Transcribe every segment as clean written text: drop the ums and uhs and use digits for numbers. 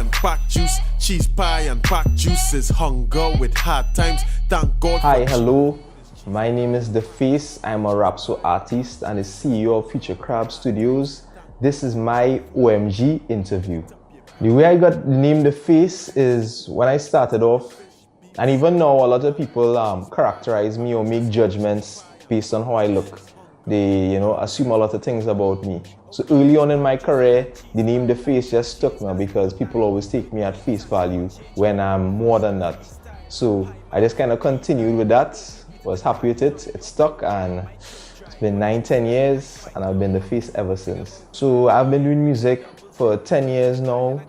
and pack juice, cheese pie and pack juices, hunger with hard times. Thank God. Hi, hello. My name is The Face. I'm a rapso artist and the CEO of Future Crab Studios. This is my OMG interview. The way I got named The Face is when I started off, and even now a lot of people characterize me or make judgments based on how I look. They, assume a lot of things about me. So early on in my career, the name The Face just stuck me because people always take me at face value when I'm more than that. So I just kind of continued with that, was happy with it, it stuck, and it's been 9-10 years and I've been The Face ever since. So I've been doing music for 10 years now.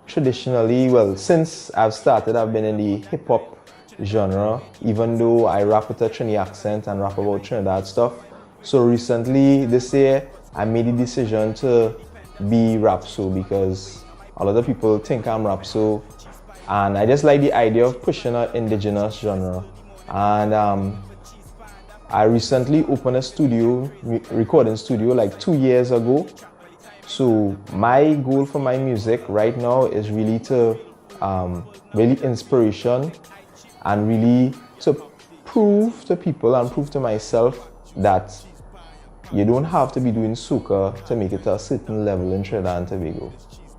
Traditionally, well, since I've started, I've been in the hip-hop genre, even though I rap with a Trini accent and rap about Trinidad stuff. So recently, this year, I made the decision to be rapso because a lot of people think I'm rapso, and I just like the idea of pushing an indigenous genre. And I recently opened a recording studio like 2 years ago. So my goal for my music right now is really to really inspiration and really to prove to people and prove to myself that you don't have to be doing soca to make it to a certain level in Trinidad and Tobago,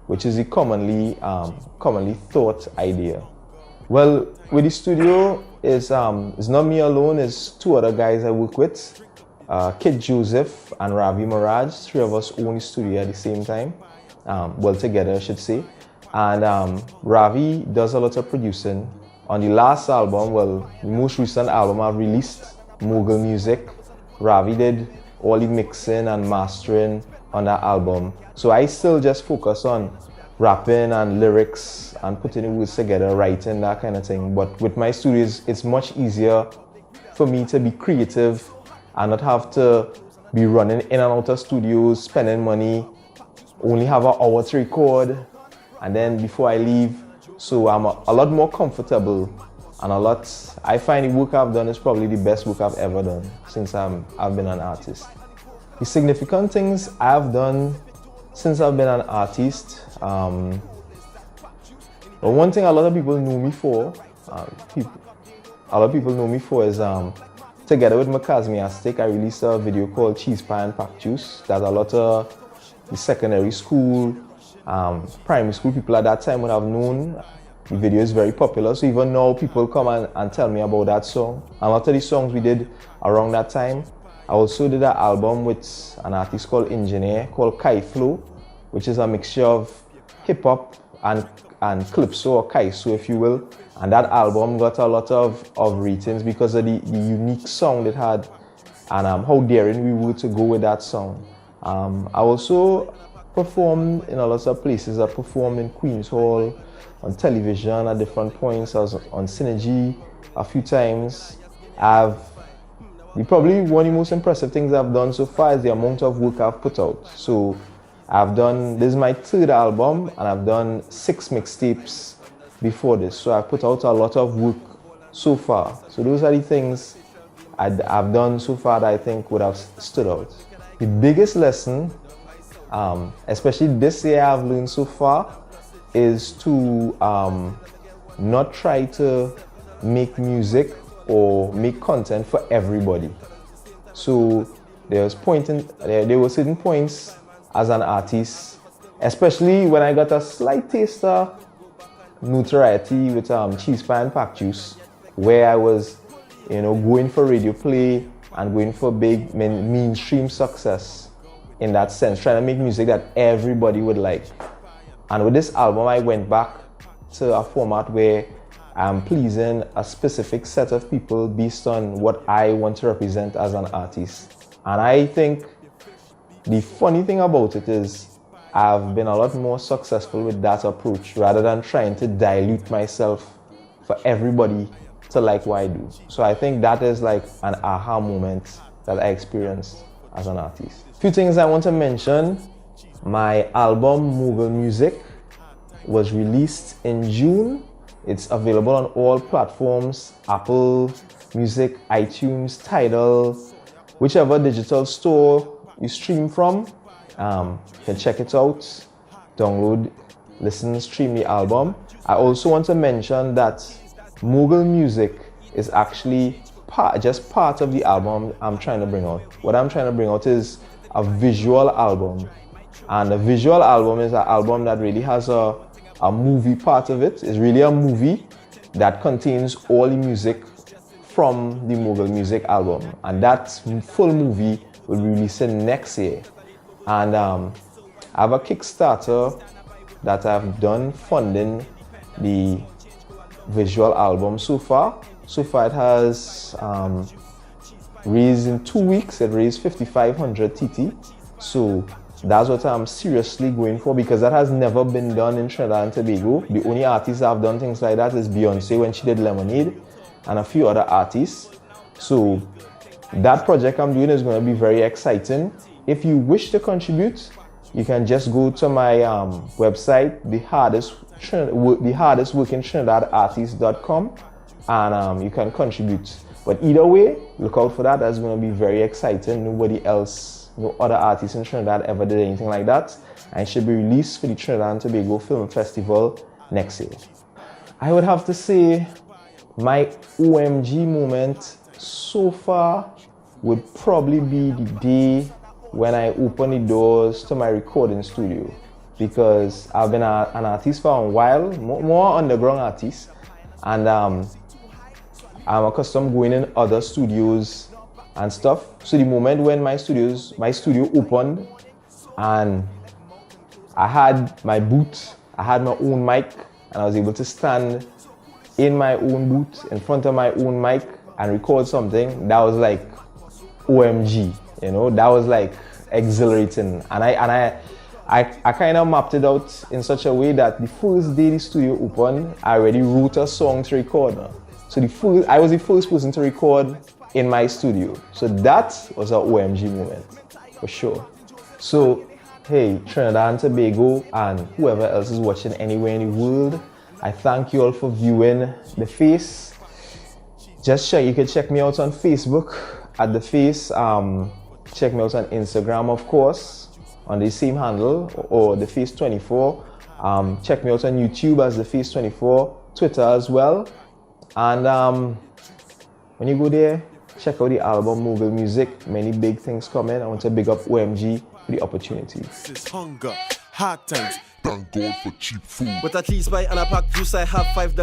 which is the commonly thought idea. Well, with the studio, it's not me alone, it's two other guys I work with, Kid Joseph and Ravi Mirage. Three of us own the studio at the same time, well, together I should say. And Ravi does a lot of producing. On the last album, well, the most recent album I've released, Mogul Music, Ravi did all the mixing and mastering on that album. So I still just focus on rapping and lyrics and putting the words together, writing, that kind of thing. But with my studios, it's much easier for me to be creative and not have to be running in and out of studios, spending money, only have an hour to record, and then before I leave. So I'm a lot more comfortable, and I find the work I've done is probably the best work I've ever done since I've been an artist. The significant things I've done since I've been an artist, but one thing a lot of people know me for, is together with Makazmiastic, I released a video called Cheese Pie and Pack Juice that a lot of the secondary school, primary school people at that time would have known. The video is very popular, so even now people come and tell me about that song. And a lot of the songs we did around that time. I also did an album with an artist called Engineer called Kai Flow, which is a mixture of hip-hop and calypso or kaiso, if you will. And that album got a lot of ratings because of the unique sound it had and how daring we were to go with that song. I also performed in a lot of places. I performed in Queen's Hall, on television at different points. I was on Synergy a few times. Probably one of the most impressive things I've done so far is the amount of work I've put out. So this is my third album, and I've done 6 mixtapes before this. So I've put out a lot of work so far. So those are the things I've done so far that I think would have stood out. The biggest lesson, especially this year I've learned so far, is to not try to make music or make content for everybody. So there were certain points as an artist, especially when I got a slight taste of notoriety with Cheese Pie and Pack Juice, where I was going for radio play and going for big mainstream success in that sense, trying to make music that everybody would like. And with this album, I went back to a format where I'm pleasing a specific set of people based on what I want to represent as an artist. And I think the funny thing about it is I've been a lot more successful with that approach rather than trying to dilute myself for everybody to like what I do. So I think that is like an aha moment that I experienced as an artist. A few things I want to mention. My album Mogul Music was released in June. It's available on all platforms: Apple Music, iTunes, Tidal, whichever digital store you stream from. You can check it out, download listen, stream the album. I also want to mention that Mogul Music is actually just part of the album I'm trying to bring out. What I'm trying to bring out is a visual album. And a visual album is an album that really has a movie part of it. It's really a movie that contains all the music from the Mogul Music album. And that full movie will be releasing next year. And I have a Kickstarter that I've done funding the visual album so far. So far it has raised in 2 weeks, it raised 5,500 TT. So that's what I'm seriously going for, because that has never been done in Trinidad and Tobago. The only artists that have done things like that is Beyonce when she did Lemonade, and a few other artists. So that project I'm doing is going to be very exciting. If you wish to contribute, you can just go to my website, the hardest working Trinidad artist.com, and you can contribute. But either way, look out for that. That's going to be very exciting. No other artists in Trinidad ever did anything like that, and it should be released for the Trinidad and Tobago Film Festival next year. I would have to say my OMG moment so far would probably be the day when I open the doors to my recording studio, because I've been an artist for a while, more underground artist, and I'm accustomed going in other studios and stuff. So the moment when my studio opened and I had my booth, I had my own mic, and I was able to stand in my own booth in front of my own mic and record something, that was like OMG, you know, that was like exhilarating. And I kind of mapped it out in such a way that the first day the studio opened, I already wrote a song to record. So I was the first person to record in my studio. So that was an OMG moment, for sure. So, hey, Trinidad and Tobago and whoever else is watching anywhere in the world, I thank you all for viewing The Face. You can check me out on Facebook at The Face. Check me out on Instagram, of course, on the same handle, or The Face 24. Check me out on YouTube as The Face 24, Twitter as well. And when you go there, check out the album Mogul Music. Many big things coming. I want to big up OMG for the opportunity. This is hunger, hard times. Thank God for cheap food. But at least buy an pack juice, I have $5